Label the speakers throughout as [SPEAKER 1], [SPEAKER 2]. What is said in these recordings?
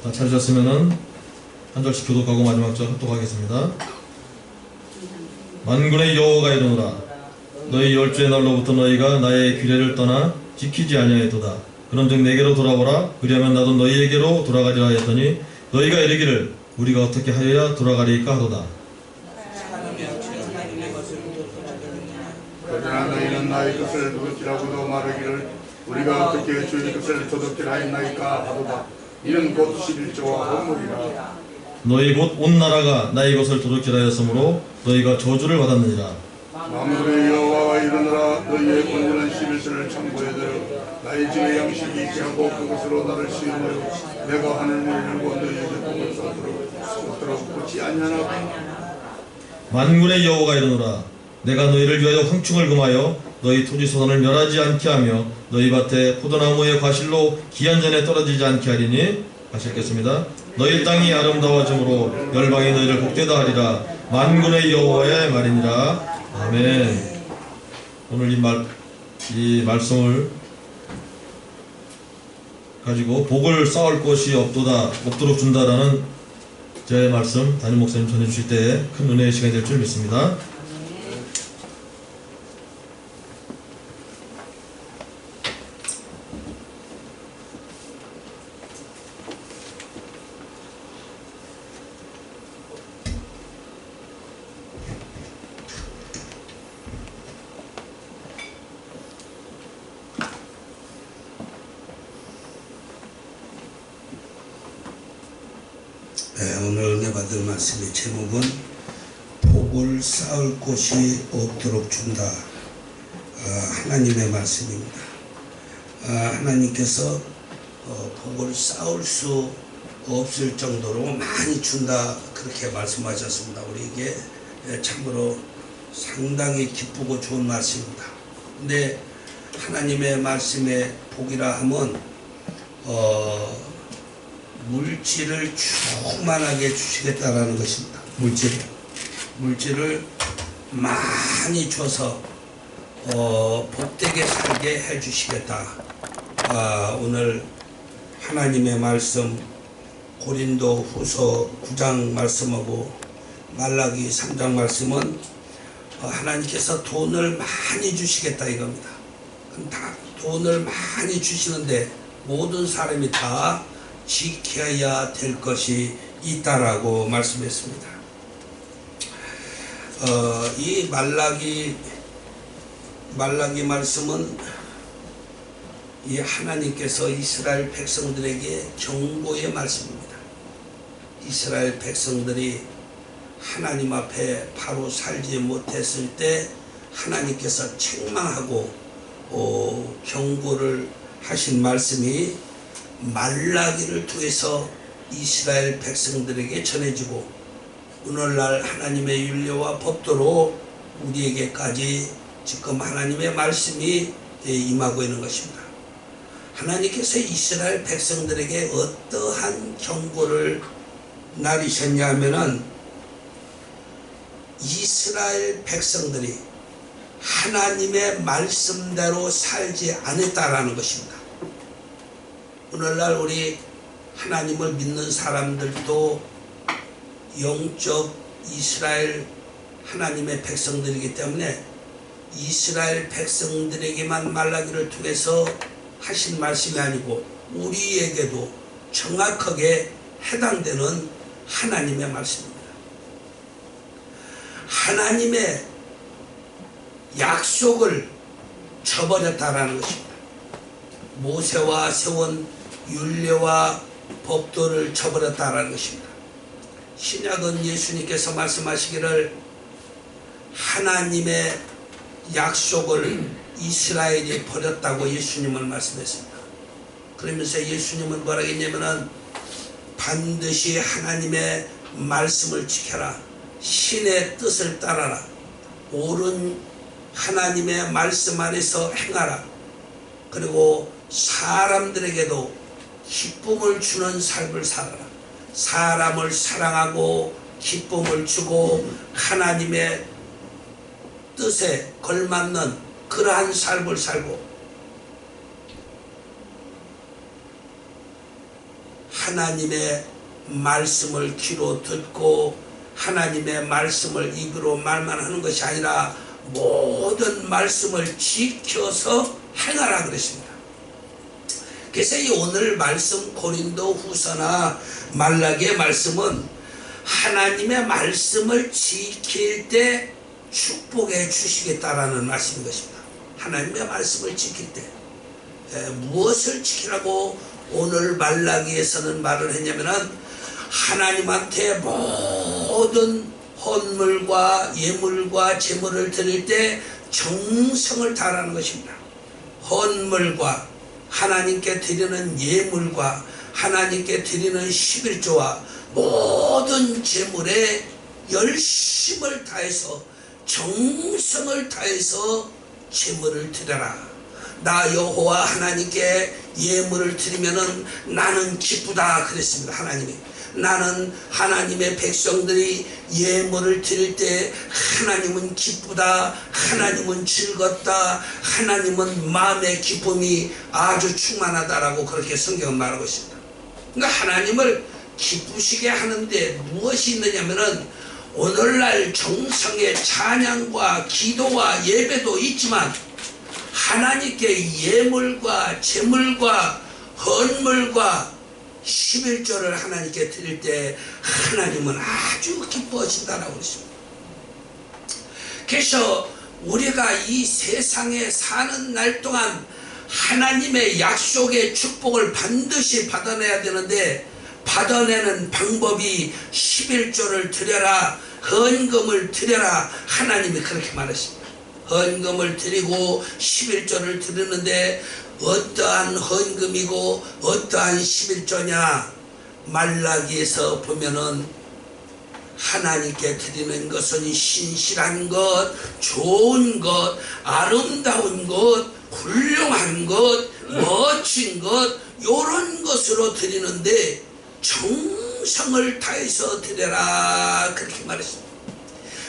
[SPEAKER 1] 다 찾으셨으면은 한 절씩 교독하고 마지막 절 합독하겠습니다. 만군의 여호와가 이르노라. 너희 열주의 날로부터 너희가 나의 규례를 떠나 지키지 아니하였도다. 그런즉 내게로 돌아오라. 그리하면 나도 너희에게로 돌아가리라 하였더니 너희가 이르기를 우리가 어떻게 하여야 돌아가리까 하도다.
[SPEAKER 2] 그러나 너희는 나의 것을 도둑질하고도 말하기를 우리가 어떻게 주의 것을 도둑질하였나이까 하도다. 이는 곧 11조와 본물이라.
[SPEAKER 1] 너희 곧 온 나라가 나의 것을 도둑질하였으므로 너희가 저주를 받았느니라.
[SPEAKER 2] 만군의 여호와가 이르노라. 너희의 본분은 11조를 참고해들 나의 집에 양식이 있지않고 그것으로 나를 시험하여 내가 하늘 문을 열고 너희에게 복을 쏟도록 붙지 아니하나.
[SPEAKER 1] 만군의 여호와가 이르노라. 내가 너희를 위하여 황충을 금하여 너희 토지 소산을 멸하지 않게 하며 너희 밭에 포도나무의 과실로 기한 전에 떨어지지 않게 하리니. 다시 읽겠습니다. 너희 땅이 아름다워짐으로 열방이 너희를 복되다 하리라. 만군의 여호와의 말이니라. 아멘. 오늘 이 말씀을 가지고 복을 쌓을 곳이 없도록 준다라는 제 말씀 담임 목사님 전해주실 때에 큰 은혜의 시간이 될 줄 믿습니다.
[SPEAKER 3] 오늘 은혜 받을 말씀의 제목은 복을 쌓을 곳이 없도록 준다. 하나님의 말씀입니다. 하나님께서 복을 쌓을 수 없을 정도로 많이 준다, 그렇게 말씀하셨습니다. 우리에게 참으로 상당히 기쁘고 좋은 말씀입니다. 근데 하나님의 말씀의 복이라 하면 물질을 충만하게 주시겠다라는 것입니다. 물질을 많이 줘서 복되게 살게 해주시겠다. 오늘 하나님의 말씀 고린도 후서 9장 말씀하고 말라기 3장 말씀은 하나님께서 돈을 많이 주시겠다 이겁니다. 다 돈을 많이 주시는데 모든 사람이 다 지켜야 될 것이 있다라고 말씀했습니다. 이 말라기 말씀은 이 하나님께서 이스라엘 백성들에게 경고의 말씀입니다. 이스라엘 백성들이 하나님 앞에 바로 살지 못했을 때 하나님께서 책망하고 경고를 하신 말씀이 말라기를 통해서 이스라엘 백성들에게 전해지고 오늘날 하나님의 율례와 법도로 우리에게까지 지금 하나님의 말씀이 임하고 있는 것입니다. 하나님께서 이스라엘 백성들에게 어떠한 경고를 내리셨냐 하면은 이스라엘 백성들이 하나님의 말씀대로 살지 않았다라는 것입니다. 오늘날 우리 하나님을 믿는 사람들도 영적 이스라엘 하나님의 백성들이기 때문에 이스라엘 백성들에게만 말라기를 통해서 하신 말씀이 아니고 우리에게도 정확하게 해당되는 하나님의 말씀입니다. 하나님의 약속을 저버렸다라는 것입니다. 모세와 세운 율례와 법도를 저버렸다라는 것입니다. 신약은 예수님께서 말씀하시기를 하나님의 약속을 이스라엘이 버렸다고 예수님은 말씀했습니다. 그러면서 예수님은 뭐라고 했냐면은 반드시 하나님의 말씀을 지켜라. 신의 뜻을 따라라. 옳은 하나님의 말씀 안에서 행하라. 그리고 사람들에게도 기쁨을 주는 삶을 살아라. 사람을 사랑하고 기쁨을 주고 하나님의 뜻에 걸맞는 그러한 삶을 살고 하나님의 말씀을 귀로 듣고 하나님의 말씀을 입으로 말만 하는 것이 아니라 모든 말씀을 지켜서 행하라 그랬습니다. 그래서 이 오늘 말씀 고린도 후서나 말라기의 말씀은 하나님의 말씀을 지킬 때 축복해 주시겠다라는 말씀인 것입니다. 하나님의 말씀을 지킬 때 무엇을 지키라고 오늘 말라기에서는 말을 했냐면은 하나님한테 모든 헌물과 예물과 제물을 드릴 때 정성을 다하라는 것입니다. 헌물과 하나님께 드리는 예물과 하나님께 드리는 11조와 모든 제물에 열심을 다해서 정성을 다해서 제물을 드려라. 나 여호와 하나님께 예물을 드리면은 나는 기쁘다 그랬습니다. 하나님이. 나는 하나님의 백성들이 예물을 드릴 때 하나님은 기쁘다, 하나님은 즐겁다, 하나님은 마음의 기쁨이 아주 충만하다라고 그렇게 성경은 말하고 있습니다. 그러니까 하나님을 기쁘시게 하는데 무엇이 있느냐면은 오늘날 정성의 찬양과 기도와 예배도 있지만 하나님께 예물과 제물과 헌물과 11조를 하나님께 드릴 때 하나님은 아주 기뻐하신다라고 그랬습니다. 그래서 우리가 이 세상에 사는 날 동안 하나님의 약속의 축복을 반드시 받아내야 되는데 받아내는 방법이 11조를 드려라, 헌금을 드려라. 하나님이 그렇게 말했습니다. 헌금을 드리고 11조를 드리는데 어떠한 헌금이고 어떠한 11조냐? 말라기에서 보면은 하나님께 드리는 것은 신실한 것, 좋은 것, 아름다운 것, 훌륭한 것, 멋진 것, 요런 것으로 드리는데 정성을 다해서 드려라 그렇게 말했습니다.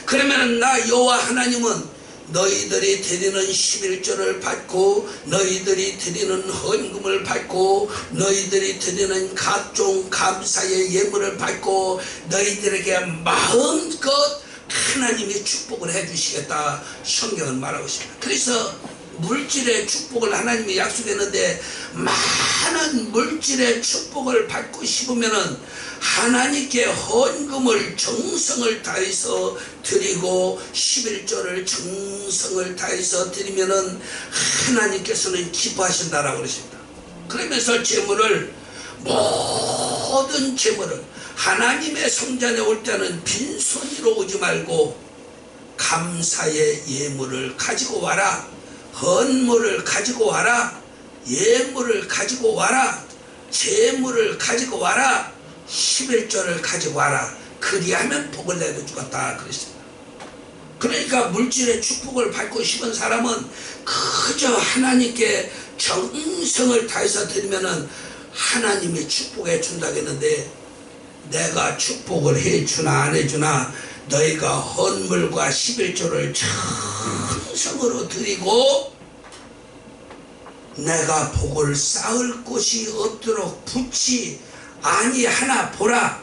[SPEAKER 3] 그러면 나 여호와 하나님은 너희들이 드리는 11조를 받고 너희들이 드리는 헌금을 받고 너희들이 드리는 각종 감사의 예물을 받고 너희들에게 마음껏 하나님이 축복을 해주시겠다 성경은 말하고 있습니다. 그래서 물질의 축복을 하나님이 약속했는데 많은 물질의 축복을 받고 싶으면은 하나님께 헌금을 정성을 다해서 드리고 11조를 정성을 다해서 드리면은 하나님께서는 기뻐하신다라고 그러십니다. 그러면서 제물을 모든 제물을 하나님의 성전에 올 때는 빈손으로 오지 말고 감사의 예물을 가지고 와라. 헌물을 가지고 와라. 예물을 가지고 와라. 제물을 가지고 와라. 11조를 가지고 와라. 그리하면 복을 내려주겠다 그랬습니다. 그러니까 물질의 축복을 받고 싶은 사람은 그저 하나님께 정성을 다해서 드리면은 하나님이 축복해 준다겠는데 내가 축복을 해주나 안 해주나 너희가 헌물과 11조를 정성으로 드리고 내가 복을 쌓을 곳이 없도록 붙지 아니하나 보라.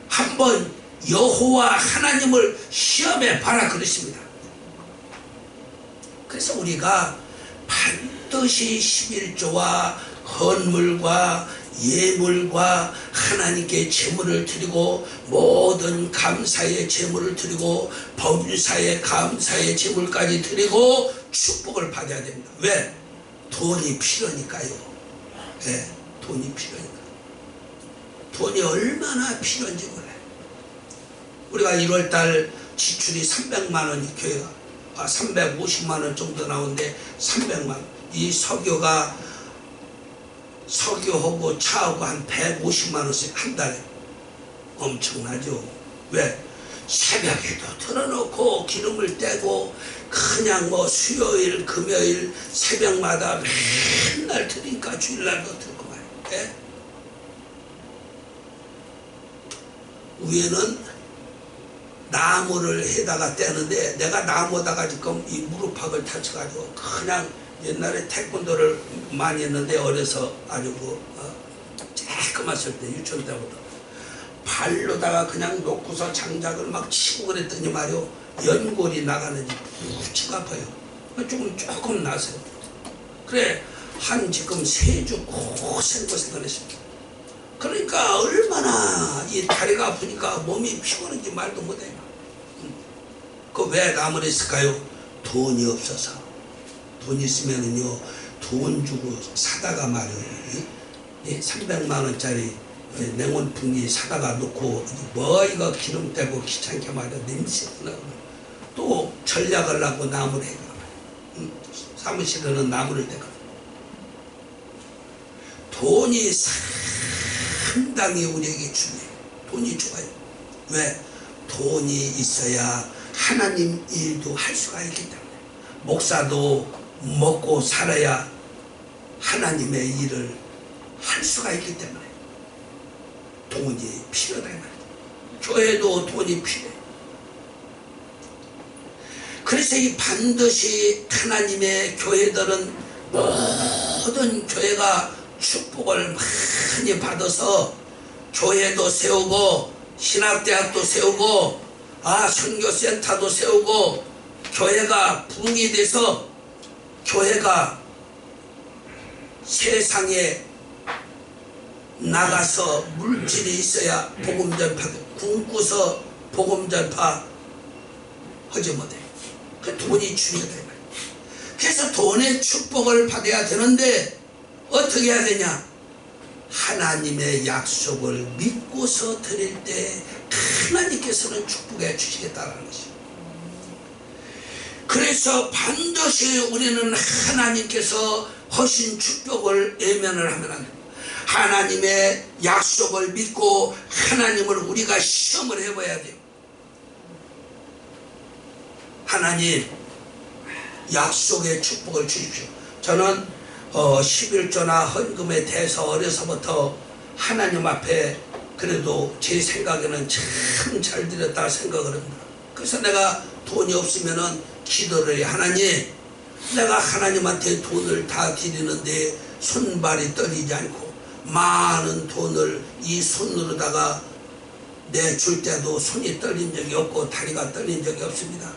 [SPEAKER 3] 한번 여호와 하나님을 시험해 봐라 그랬습니다. 그래서 우리가 반드시 11조와 헌물과 예물과 하나님께 제물을 드리고 모든 감사의 제물을 드리고 범사의 감사의 제물까지 드리고 축복을 받아야 됩니다. 왜? 돈이 필요니까요. 네, 돈이 필요니까. 돈이 얼마나 필요한지 몰라요. 우리가 1월달 지출이 300만 원이 교회가 350만 원 정도 나오는데 300만 원. 이 석유하고 차하고 한 150만 원씩 한 달에. 엄청나죠. 왜? 새벽에도 틀어놓고 기름을 떼고 그냥 뭐 수요일 금요일 새벽마다 맨날 드니까 주일날도 들고 말이에요. 네? 위에는 나무를 해다가 떼는데 내가 나무에다가 지금 이 무릎팍을 다쳐가지고 그냥 옛날에 태권도를 많이 했는데 어려서 아주 젊었을 때 유치원 때부터 발로다가 그냥 놓고서 장작을 막 치고 그랬더니 말이요 연골이 나가는지 무지가 아파요. 조금 나세요. 그래 한 지금 3주 고생을 했습니다. 그러니까 얼마나 이 다리가 아프니까 몸이 피곤한지 말도 못해요. 그 왜 나무를 했을까요? 돈이 없어서. 돈 있으면은요 돈 주고 사다가 말이에요 300만 원짜리 냉온 풍기 사다가 놓고 뭐 이거 기름 떼고 귀찮게 말이야 냄새 나고 또 전략을 하고 나무를 해가 사무실에는 나무를 떼가 돈이 상당히 우리에게 중요해요. 돈이 좋아요. 왜? 돈이 있어야 하나님 일도 할 수가 있기 때문에 목사도 먹고 살아야 하나님의 일을 할 수가 있기 때문에 돈이 필요하다 말이에요. 교회도 돈이 필요해요. 그래서 이 반드시 하나님의 교회들은 모든 교회가 축복을 많이 받아서 교회도 세우고 신학대학도 세우고 선교센터도 세우고 교회가 부흥이 돼서 교회가 세상에 나가서 물질이 있어야 복음 전파 굶고서 복음 전파 하지 못해. 그 돈이 중요하다. 그래서 돈의 축복을 받아야 되는데 어떻게 해야 되냐? 하나님의 약속을 믿고서 드릴 때 하나님께서는 축복해 주시겠다는 것이죠. 그래서 반드시 우리는 하나님께서 하신 축복을 외면을 하면 안 됩니다. 하나님의 약속을 믿고 하나님을 우리가 시험을 해봐야 돼요. 하나님 약속의 축복을 주십시오. 저는 11조나 헌금에 대해서 어려서부터 하나님 앞에 그래도 제 생각에는 참 잘 드렸다 생각을 합니다. 그래서 내가 돈이 없으면은 기도를 해. 하나님 내가 하나님한테 돈을 다 드리는데 손발이 떨리지 않고 많은 돈을 이 손으로다가 내줄 때도 손이 떨린 적이 없고 다리가 떨린 적이 없습니다.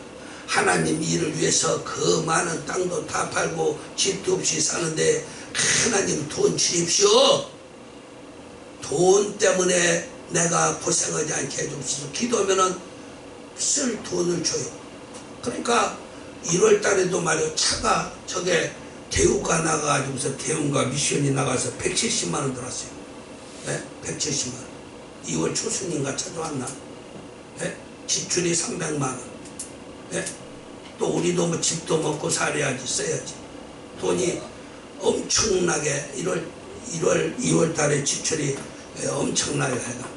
[SPEAKER 3] 하나님 일을 위해서 그 많은 땅도 다 팔고 집도 없이 사는데 하나님 돈 주십시오. 돈 때문에 내가 고생하지 않게 해주십시오. 기도하면은 쓸 돈을 줘요. 그러니까 1월 달에도 말이요 차가 저게 대우가 나가가지고서 대우가 미션이 나가서 170만 원 들었어요. 네? 170만 원. 2월 초순인가 찾아왔나? 네? 지출이 300만 원. 네? 또 우리도 뭐 집도 먹고 살아야지 써야지. 돈이 엄청나게 2월 달에 지출이 엄청나게 해가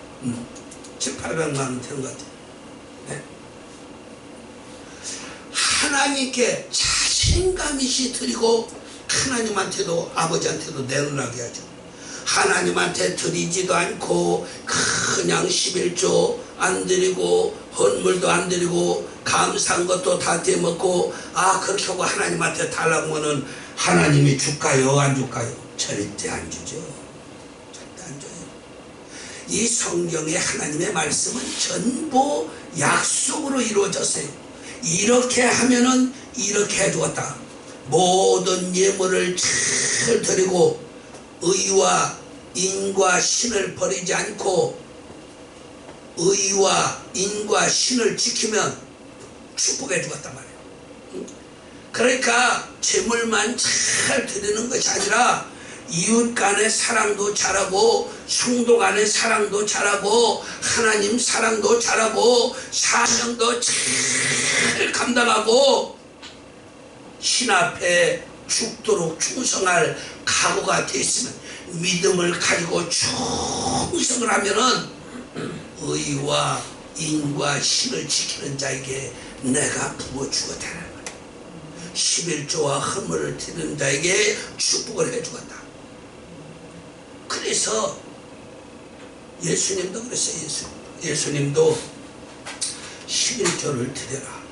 [SPEAKER 3] 700~800만 원 되는 것 같아요. 네? 하나님께 자신감 있이 드리고 하나님한테도 아버지한테도 내놓으라게 하죠. 하나님한테 드리지도 않고 그냥 11조 안 드리고 헌물도 안 드리고 감사한 것도 다 떼먹고 그렇게 하고 하나님한테 달라고 하면 하나님이 줄까요 안 줄까요? 절대 안 주죠. 절대 안 줘요. 이 성경의 하나님의 말씀은 전부 약속으로 이루어졌어요. 이렇게 하면은 이렇게 해주었다. 모든 예물을 잘 드리고 의와 인과 신을 버리지 않고 의와 인과 신을 지키면 축복해 주었단 말이에요. 그러니까 재물만 잘 드리는 것이 아니라 이웃 간의 사랑도 잘하고 성도 간의 사랑도 잘하고 하나님 사랑도 잘하고 사명도 잘 감당하고 신 앞에 죽도록 충성할 각오가 되어 있으면 믿음을 가지고 충성을 하면은 의와 인과 신을 지키는 자에게 내가 부어주었다는 거예요. 11조와 헌물을 드리는 자에게 축복을 해주었다. 그래서 예수님도 그랬어요. 예수님도 11조를 드려라.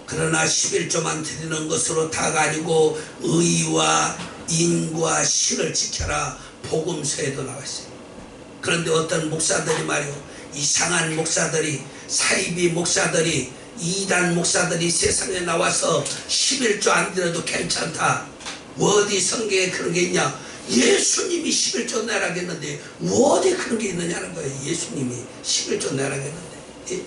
[SPEAKER 3] 그러나 11조만 드리는 것으로 다가 아니고 의와 인과 신을 지켜라. 복음서에도 나와 있어요. 그런데 어떤 목사들이 말이요, 이상한 목사들이, 사이비 목사들이, 이단 목사들이 세상에 나와서 11조 안 드려도 괜찮다. 어디 성경에 그런 게 있냐? 예수님이 11조 내라고 했는데 어디 그런 게 있느냐는 거예요. 예수님이 11조 내라고 했는데. 예?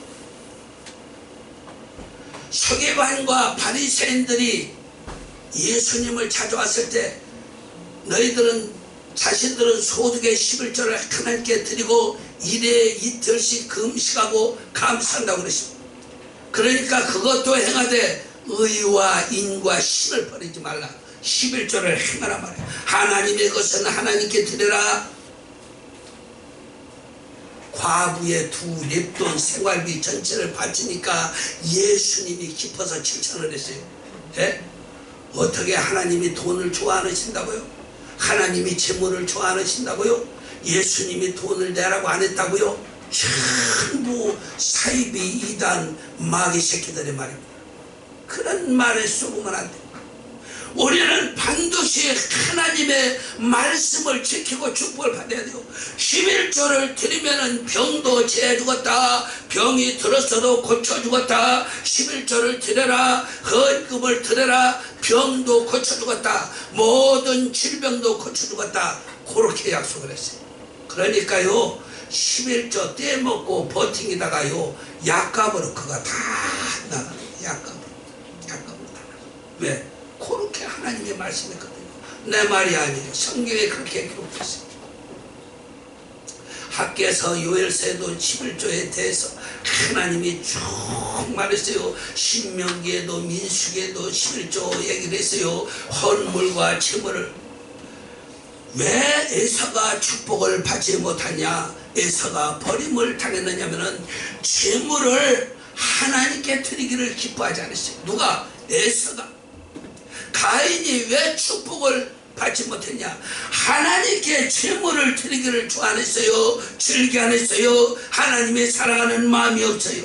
[SPEAKER 3] 서기관과 바리새인들이 예수님을 찾아왔을 때 자신들은 소득의 11조를 하나님께 드리고 일에 이틀씩 금식하고 감사한다고 그랬습니다. 그러니까 그것도 행하되 의와 인과 신을 버리지 말라. 11조를 행하라 말이야. 하나님의 것은 하나님께 드려라. 과부의 두 랩돈 생활비 전체를 바치니까 예수님이 기뻐서 칭찬을 했어요. 예? 어떻게 하나님이 돈을 좋아하신다고요? 하나님이 재물을 좋아하신다고요? 예수님이 돈을 내라고 안 했다고요? 전부 사이비 이단 마귀 새끼들의 말입니다. 그런 말에 속으면 안 돼. 우리는 반드시 하나님의 말씀을 지키고 축복을 받아야 돼요. 11조를 드리면은 병도 재해 죽었다, 병이 들었어도 고쳐 죽었다. 11조를 드려라, 헌금을 드려라, 병도 고쳐 죽었다, 모든 질병도 고쳐 죽었다. 그렇게 약속을 했어요. 그러니까요, 11조 떼먹고 버팅이다가요, 약값으로 그가 다 나가요. 약값으로 다 나가요. 왜? 그렇게 하나님의 말씀했거든요. 내 말이 아니에요. 성경에 그렇게 기록됐어요. 학계서 요엘서에도 11조에 대해서 하나님이 쭉 말했어요. 신명기에도 민수기에도 11조 얘기를 했어요. 헌물과 재물을. 왜 에서가 축복을 받지 못하냐, 에서가 버림을 당했느냐면은 재물을 하나님께 드리기를 기뻐하지 않았어요. 누가? 에서가. 가인이 왜 축복을 받지 못했냐? 하나님께 재물을 드리기를 좋아 안 했어요. 즐겨 안 했어요. 하나님의 사랑하는 마음이 없어요.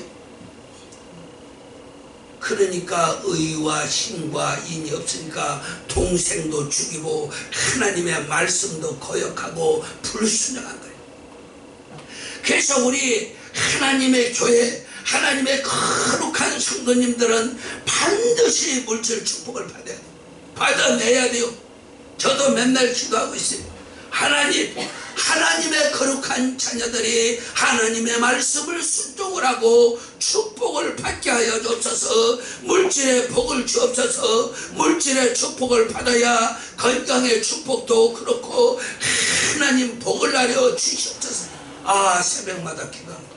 [SPEAKER 3] 그러니까 의와 신과 인이 없으니까 동생도 죽이고 하나님의 말씀도 거역하고 불순종한 거예요. 그래서 우리 하나님의 교회, 하나님의 거룩한 성도님들은 반드시 물질 축복을 받아야 돼요. 받아내야 돼요. 저도 맨날 기도하고 있어요. 하나님의 거룩한 자녀들이 하나님의 말씀을 순종을 하고 축복을 받게 하여 주옵소서. 물질의 복을 주옵소서. 물질의 축복을 받아야 건강의 축복도 그렇고 하나님 복을 나려 주시옵소서. 새벽마다 기도합니다.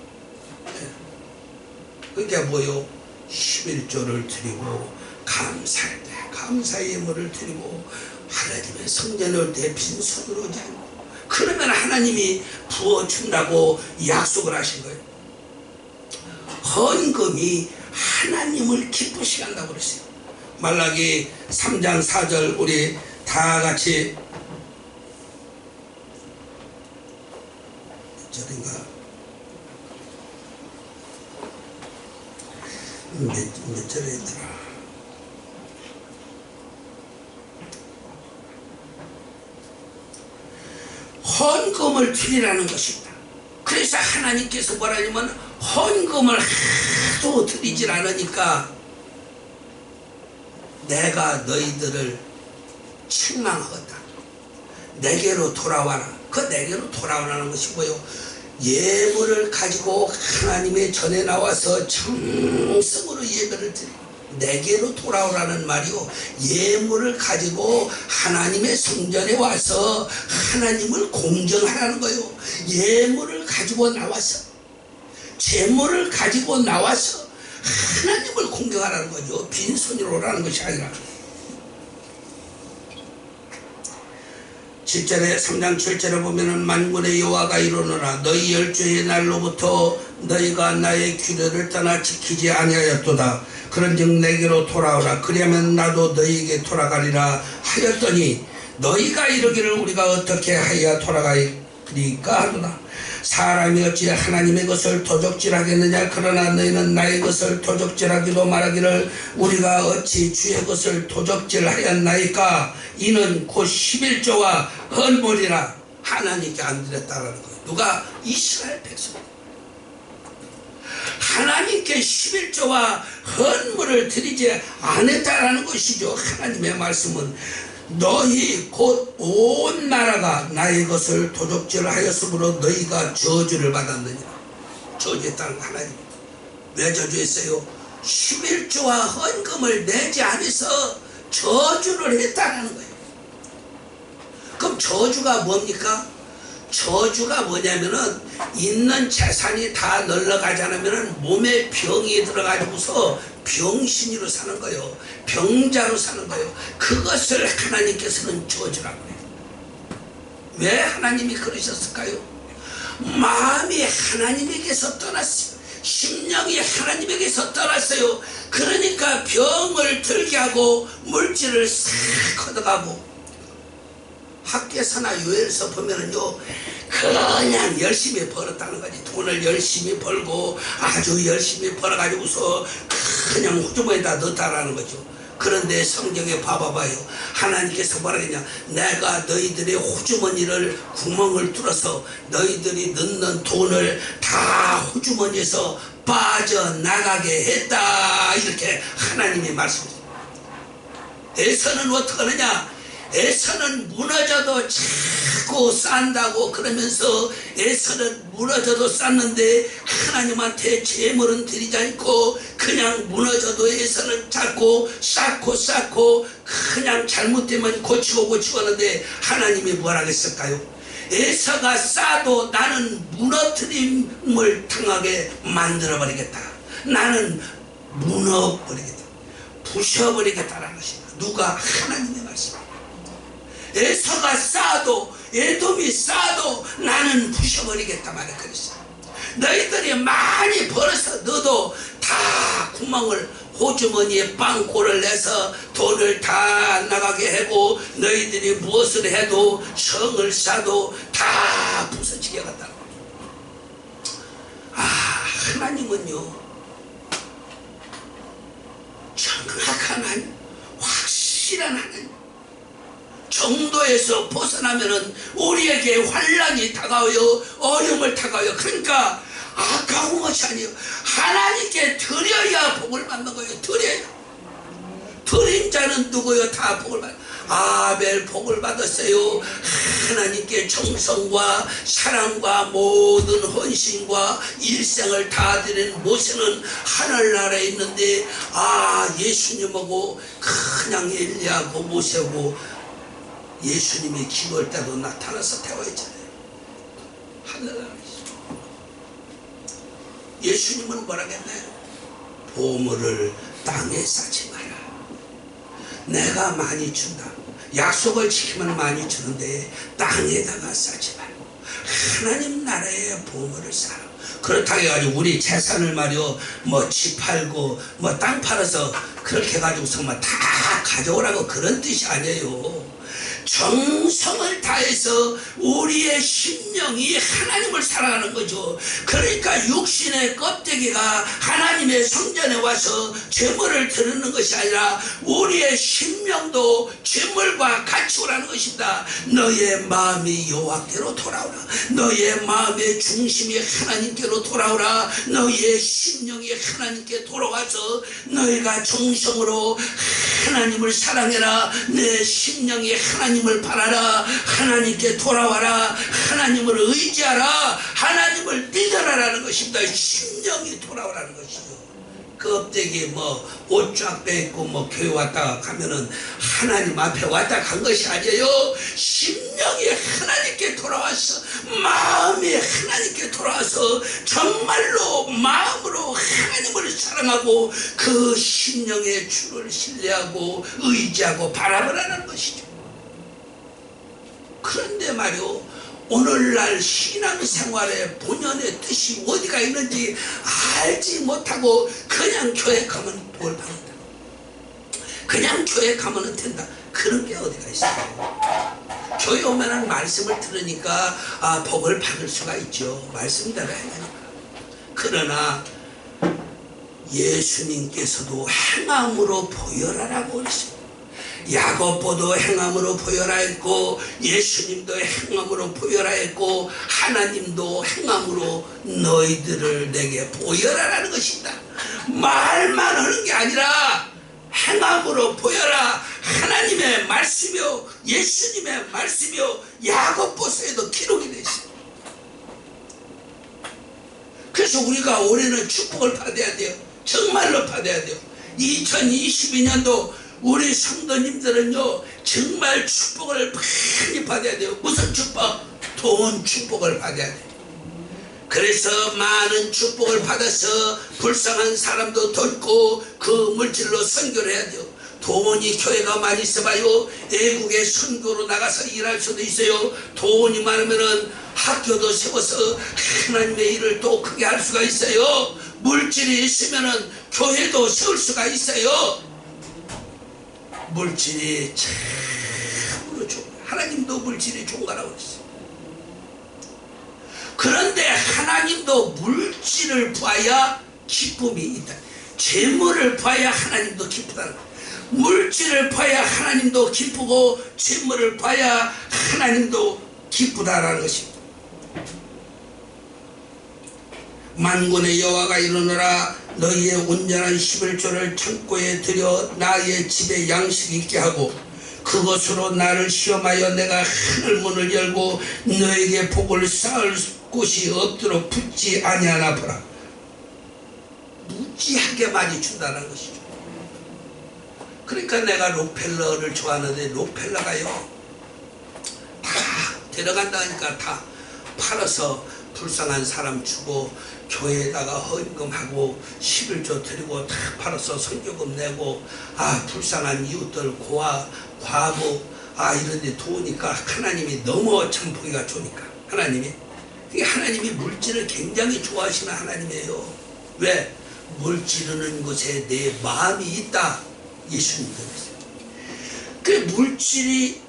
[SPEAKER 3] 그게 뭐요? 11조를 드리고 감사할 때 감사의 예물을 드리고 하나님의 성전에 올 때 빈손으로 오지 않고, 그러면 하나님이 부어준다고 약속을 하신 거예요. 헌금이 하나님을 기쁘시게 한다고 그랬어요. 말라기 3장 4절 우리 다 같이 절인가 몇 절에 있더라. 헌금을 드리라는 것입니다. 그래서 하나님께서 뭐라냐면 헌금을 하도 드리질 않으니까 내가 너희들을 책망하겠다. 내게로 돌아와라. 그 내게로 돌아오라는 것이 뭐요? 예물을 가지고 하나님의 전에 나와서 정성으로 예배를 드리고, 내게로 돌아오라는 말이요, 예물을 가지고 하나님의 성전에 와서 하나님을 공정하라는 거예요. 예물을 가지고 나와서, 재물을 가지고 나와서 하나님을 공경하라는 거죠. 빈손으로 오라는 것이 아니라. 7절에 3장 7절에 보면은 만군의 여호와가 이르노라 너희 열조의 날로부터 너희가 나의 규례를 떠나 지키지 아니하였도다. 그런즉 내게로 돌아오라. 그리하면 나도 너희에게 돌아가리라 하였더니 너희가 이르기를 우리가 어떻게 하여야 돌아가리까 하도다. 사람이 어찌 하나님의 것을 도적질하겠느냐. 그러나 너희는 나의 것을 도적질하기도 말하기를 우리가 어찌 주의 것을 도적질하였나이까. 이는 곧 11조와 헌물이라 하나님께 안 드렸다라는 거예요. 누가? 이스라엘 백성. 하나님께 11조와 헌물을 드리지 않았다라는 것이죠. 하나님의 말씀은 너희 곧 온 나라가 나의 것을 도적질하였으므로 너희가 저주를 받았느니라. 저주했다는 거 하나님. 왜 저주했어요? 11조와 헌금을 내지 않아서 저주를 했다는 거예요. 그럼 저주가 뭡니까? 저주가 뭐냐면은 있는 재산이 다 널러가지 않으면은 몸에 병이 들어가지고서 병신이로 사는 거예요. 병자로 사는 거예요. 그것을 하나님께서는 저주라고 해요. 왜 하나님이 그러셨을까요? 마음이 하나님에게서 떠났어요. 심령이 하나님에게서 떠났어요. 그러니까 병을 들게 하고 물질을 싹 걷어가고, 학교에서나 요엘서 보면은요, 그냥 열심히 벌었다는 거지. 돈을 열심히 벌고 아주 열심히 벌어가지고서 그냥 호주머니에다 넣었다라는 거죠. 그런데 성경에 봐봐요. 하나님께서 뭐라 했냐? 내가 너희들의 호주머니를 구멍을 뚫어서 너희들이 넣는 돈을 다 호주머니에서 빠져나가게 했다. 이렇게 하나님이 말씀하십니다. 에서는 어떻게 하느냐? 에서는 무너져도 자꾸 싼다고 그러면서 에서는 무너져도 쌌는데 하나님한테 재물은 드리지 않고 그냥 무너져도 에서는 자꾸 쌓고 그냥 잘못되면 고치고 하는데 하나님이 뭐라 했을까요? 에서가 싸도 나는 무너뜨림을 당하게 만들어버리겠다. 나는 무너버리겠다. 부셔버리겠다라는 것입니다. 누가? 하나님의 말씀. 에서가 싸도 에돔이 싸도 나는 부셔버리겠다 말했거든요. 너희들이 많이 벌어서 너도 다 구멍을 호주머니에 빵꼬를 내서 돈을 다 나가게 하고 너희들이 무엇을 해도 성을 싸도 다 부서지게 갔다고. 하나님은요 정확한 하나님, 확실한 하나님. 정도에서 벗어나면은 우리에게 환란이 다가와요. 어려움을 다가와요. 그러니까 아까운 것이 아니에요. 하나님께 드려야 복을 받는 거예요. 드려야. 드린 자는 누구요? 다 복을 받아요. 아벨 복을 받았어요. 하나님께 정성과 사랑과 모든 헌신과 일생을 다 드린 모세는 하늘나라에 있는데 예수님하고 그냥 엘리야하고 모세하고 예수님이 기도할 때도 나타나서 대화했잖아요. 하늘나라에 예수님은 뭐라고 했나요? 보물을 땅에 쌓지 마라. 내가 많이 준다. 약속을 지키면 많이 주는데 땅에다가 쌓지 말고 하나님 나라의 보물을 쌓아. 그렇다고 해가지고 우리 재산을 말이요 집 팔고 땅 팔아서 그렇게 해가지고서 다 가져오라고 그런 뜻이 아니에요. 정성을 다해서 우리의 심령이 하나님을 사랑하는 거죠. 그러니까 육신의 껍데기가 하나님의 성전에 와서 제물을 드리는 것이 아니라 우리의 심령도 제물과 같이 오라는 것입니다. 너의 마음이 여호와께로 돌아오라. 너의 마음의 중심이 하나님께로 돌아오라. 너의 심령이 하나님께 돌아와서 너희가 정성으로 하나님을 사랑해라. 내 심령이 하나님을 바라라. 하나님께 돌아와라. 하나님을 의지하라. 하나님을 믿어라라는 것입니다. 심령이 돌아오라는 것이죠. 껍데기 옷 쫙 빼입고 교회 왔다가 가면은 하나님 앞에 왔다 간 것이 아니에요. 심령이 하나님께 돌아와서 마음이 하나님께 돌아와서 정말로 마음으로 하나님을 사랑하고 그 심령의 주를 신뢰하고 의지하고 바라보라는 것이죠. 그런데 말이요, 오늘날 신앙생활의 본연의 뜻이 어디가 있는지 알지 못하고 그냥 교회 가면 복을 받는다. 그냥 교회 가면 된다. 그런 게 어디가 있어요. 교회 오면 말씀을 들으니까 복을 받을 수가 있죠. 말씀 들어야 되니까. 그러나 예수님께서도 행함으로 보여라라고 그러십니다. 야고보도 행함으로 보혈하였고 예수님도 행함으로 보혈하였고 하나님도 행함으로 너희들을 내게 보혈하라는 것입니다. 말만 하는 게 아니라 행함으로 보혈하. 하나님의 말씀이요 예수님의 말씀이요 야고보서에도 기록이 되어 있어요. 그래서 우리가 올해는 축복을 받아야 돼요. 정말로 받아야 돼요. 2022년도 우리 성도님들은요 정말 축복을 많이 받아야 돼요. 무슨 축복? 돈 축복을 받아야 돼요. 그래서 많은 축복을 받아서 불쌍한 사람도 돕고 그 물질로 선교를 해야 돼요. 돈이 교회가 많이 있어봐요 외국에 선교로 나가서 일할 수도 있어요. 돈이 많으면은 학교도 세워서 하나님의 일을 또 크게 할 수가 있어요. 물질이 있으면은 교회도 세울 수가 있어요. 물질이 참으로 좋아요. 하나님도 물질이 좋은 거라고 했어요. 그런데 하나님도 물질을 봐야 기쁨이 있다. 재물을 봐야 하나님도 기쁘다는 거예요. 물질을 봐야 하나님도 기쁘고 재물을 봐야 하나님도 기쁘다라는 것입니다. 만군의 여호와가 이르노라 너희의 온전한 11조를 창고에 들여 나의 집에 양식 있게 하고 그것으로 나를 시험하여 내가 하늘문을 열고 너에게 복을 쌓을 곳이 없도록 붙지 아니하나 보라. 무지하게 많이 준다는 것이죠. 그러니까 내가 록펠러를 좋아하는데 록펠러가요 다 데려간다 하니까 다 팔아서 불쌍한 사람 주고 교회에다가 헌금하고 11조 드리고 다 팔아서 선교금 내고 불쌍한 이웃들 고아 과부 이런데 도우니까 하나님이 너무 참 보기가 좋으니까 하나님이 물질을 굉장히 좋아하시는 하나님이에요. 왜? 물질하는 곳에 내 마음이 있다. 예수님도 그랬어요. 그 물질이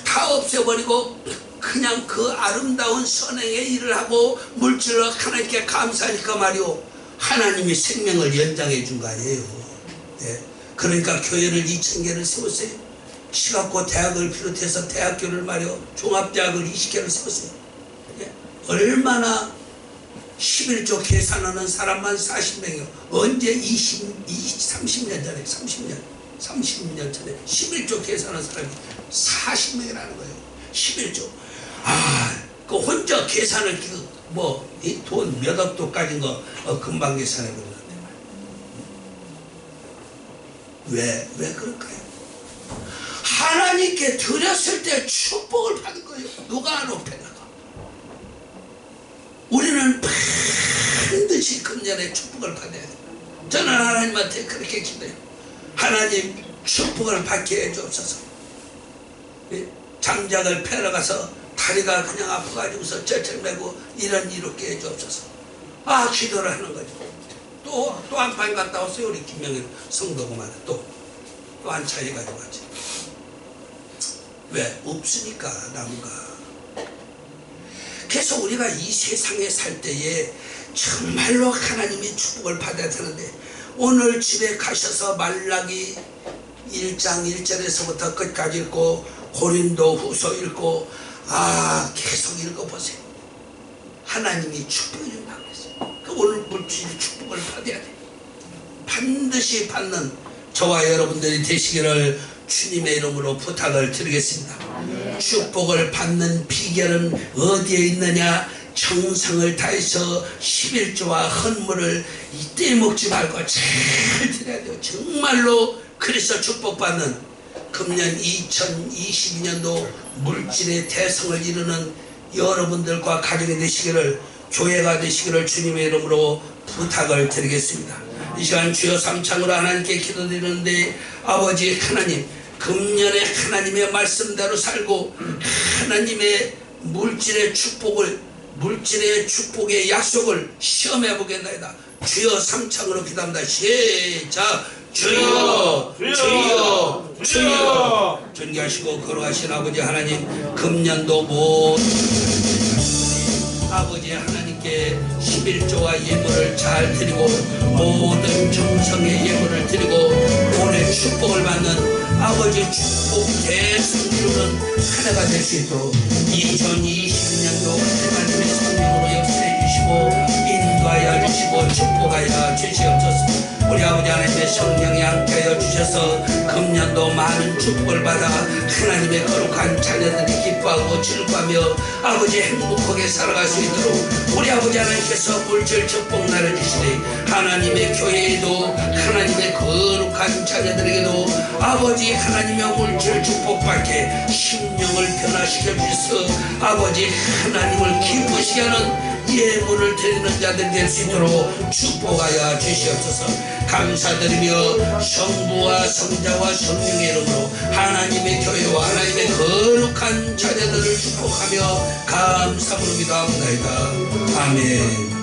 [SPEAKER 3] 다 없애버리고 그냥 그 아름다운 선행의 일을 하고 물질로 하나님께 감사하니까 말이요 하나님이 생명을 연장해 준 거 아니에요. 네. 그러니까 교회를 2000개를 세웠어요. 시각고 대학을 비롯해서 대학교를 말이요 종합대학을 20개를 세웠어요. 네. 얼마나 11조 계산하는 사람만 40명이요. 언제 30년 전에 30년 전에 11조 계산하는 사람이 40명이라는 거예요. 11조. 그 혼자 계산을 돈 몇 억도 까진 거 금방 계산해 버렸는데 왜 그럴까요? 하나님께 드렸을 때 축복을 받은 거예요. 누가 높여나가. 우리는 반드시 금년에 축복을 받아야 돼요. 저는 하나님한테 그렇게 기도해요. 하나님 축복을 받게 해주옵소서. 장작을 패러 가서 다리가 그냥 아파가지고서 쩔쩔매고 이런 일 없게 해주옵소서. 기도를 하는 거죠. 또 한 판 갔다 왔어요. 우리 김명일 성도구만 또 한 차례 가지고 왔지. 왜? 없으니까 나무가. 그래서 우리가 이 세상에 살 때에 정말로 하나님의 축복을 받아야 되는데 오늘 집에 가셔서 말라기 1장 1절에서부터 끝까지 읽고 고린도 후서 읽고 계속 읽어보세요. 하나님이 축복해 준다고 했어요. 오늘 물질 축복을 받아야 돼. 반드시 받는 저와 여러분들이 되시기를 주님의 이름으로 부탁을 드리겠습니다. 축복을 받는 비결은 어디에 있느냐? 정성을 다해서 11조와 헌물을 이때 먹지 말고 잘 드려야 돼요. 정말로 그래서 축복받는 금년 2022년도 물질의 대성을 이루는 여러분들과 가정이 되시기를 교회가 되시기를 주님의 이름으로 부탁을 드리겠습니다. 이 시간 주여 삼창으로 하나님께 기도드리는데 아버지 하나님 금년에 하나님의 말씀대로 살고 하나님의 물질의 축복의 약속을 시험해 보겠나이다. 주여 삼창으로 기도합니다. 시작. 주여 주여 주여. 존귀하시고 거룩하신 아버지 하나님 금년도 모든 아버지 하나님께 11조와 예물을 잘 드리고 모든 정성의 예물을 드리고 올해 축복을 받는 아버지 축복 대승리로는 하나가 될 수 있도록 2022년도 하나님의 성령으로 역사해 주시고 인도하여 주시고 축복하여 주시옵소서. 우리 아버지 하나님의 성령이 함께하여 주셔서 금년도 많은 축복을 받아 하나님의 거룩한 자녀들이 기뻐하고 즐거워하며 아버지 행복하게 살아갈 수 있도록 우리 아버지 하나님께서 물질 축복 나눠주시되 하나님의 교회에도 하나님의 거룩한 자녀들에게도 아버지 하나님의 물질 축복받게 심령을 변화시켜 주셔서 아버지 하나님을 기쁘시게 하는 예물을 드리는 자들이 될 수 있도록 축복하여 주시옵소서. 감사드리며 성부와 성자와 성령의 이름으로 하나님의 교회와 하나님의 거룩한 자녀들을 축복하며 감사 부르기도 합니다. 아멘.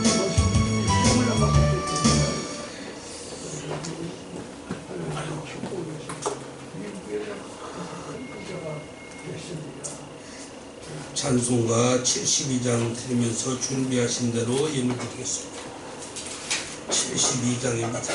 [SPEAKER 3] 찬송가 72장 드리면서 준비하신 대로 예물 드리겠습니다. 72장입니다.